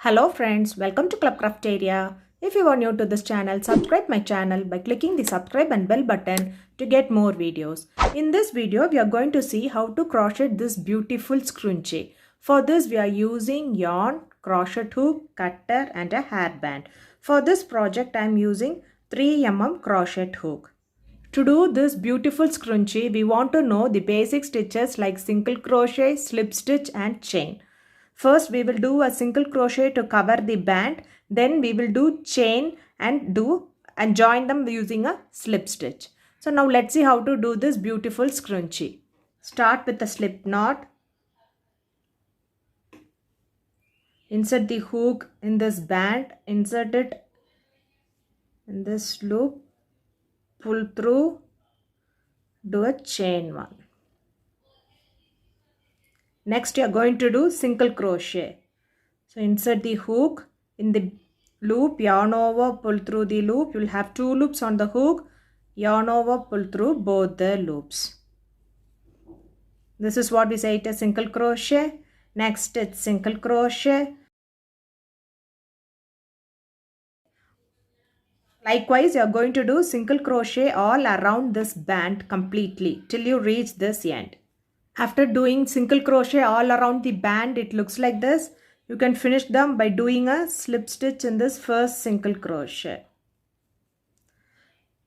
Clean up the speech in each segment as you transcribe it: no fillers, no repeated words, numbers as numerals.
Hello friends, welcome to Club Crafteria. If you are new to this channel, subscribe my channel by clicking the subscribe and bell button to get more videos. In this video, we are going to see how to crochet this beautiful scrunchie. For this, we are using yarn, crochet hook, cutter and a hairband. For this project, I am using 3mm crochet hook. To do this beautiful scrunchie, we want to know the basic stitches like single crochet, slip stitch and chain. First, we will do a single crochet to cover the band. Then we will do chain and join them using a slip stitch. So now let's see how to do this beautiful scrunchie. Start with a slip knot. Insert the hook in this band. Insert it in this loop. Pull through. Do a chain one. Next, you are going to do single crochet. So insert the hook in the loop, yarn over, pull through the loop. You will have two loops on the hook, yarn over, pull through both the loops. This is what we say it as single crochet. Next, it's single crochet. Likewise, you are going to do single crochet all around this band completely till you reach this end. After doing single crochet all around the band, it looks like this. You can finish them by doing a slip stitch in this first single crochet.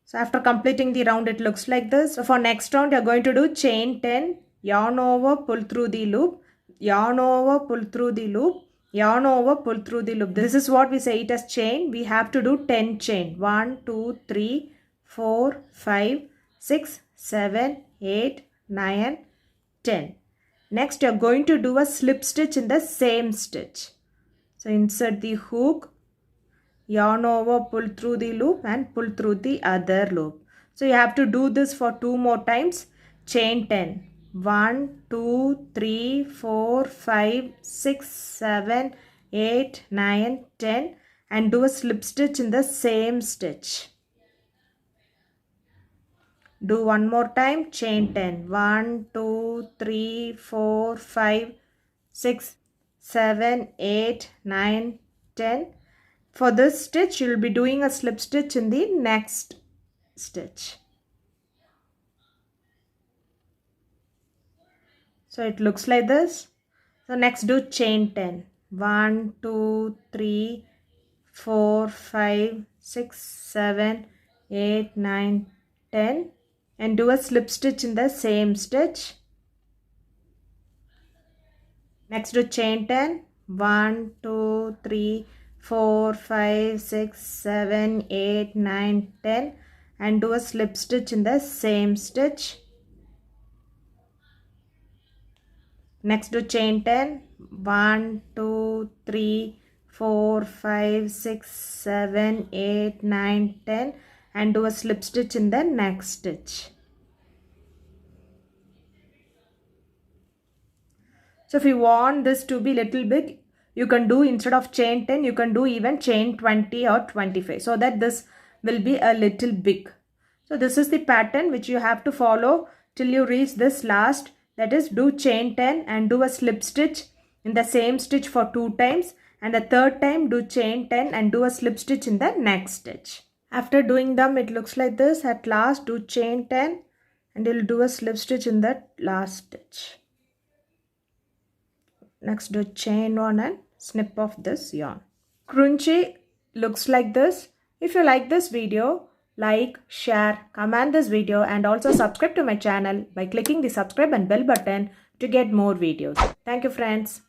So after completing the round, it looks like this. So for next round, you are going to do chain 10, yarn over, pull through the loop, yarn over, pull through the loop, yarn over, pull through the loop. This is what we say it as chain. We have to do 10 chain. 1, 2, 3, 4, 5, 6, 7, 8, 9, 10. Next, you are going to do a slip stitch in the same stitch. So insert the hook, yarn over, pull through the loop and pull through the other loop. So you have to do this for 2 more times. Chain 10. 1, 2, 3, 4, 5, 6, 7, 8, 9, 10 and do a slip stitch in the same stitch. Do one more time, chain 10. 1, 2, 3, 4, 5, 6, 7, 8, 9, 10. For this stitch, you will be doing a slip stitch in the next stitch. So it looks like this. So next do chain 10. 1, 2, 3, 4, 5, 6, 7, 8, 9, 10. And do a slip stitch in the same stitch. Next do chain 10. 1, 2, 3, 4, 5, 6, 7, 8, 9, 10 and do a slip stitch in the same stitch. Next do chain 10. 1, 2, 3, 4, 5, 6, 7, 8, 9, 10 and do a slip stitch in the next stitch. So if you want this to be little big, you can do instead of chain 10, you can do even chain 20 or 25 so that this will be a little big. So this is the pattern which you have to follow till you reach this last, that is do chain 10 and do a slip stitch in the same stitch for 2 times and the third time do chain 10 and do a slip stitch in the next stitch. After doing them, it looks like this. At last do chain 10 and you'll do a slip stitch in the last stitch. Next do chain 1 and snip off this yarn. Scrunchie looks like this. If you like this video, like, share, comment this video and also subscribe to my channel by clicking the subscribe and bell button to get more videos. Thank you friends.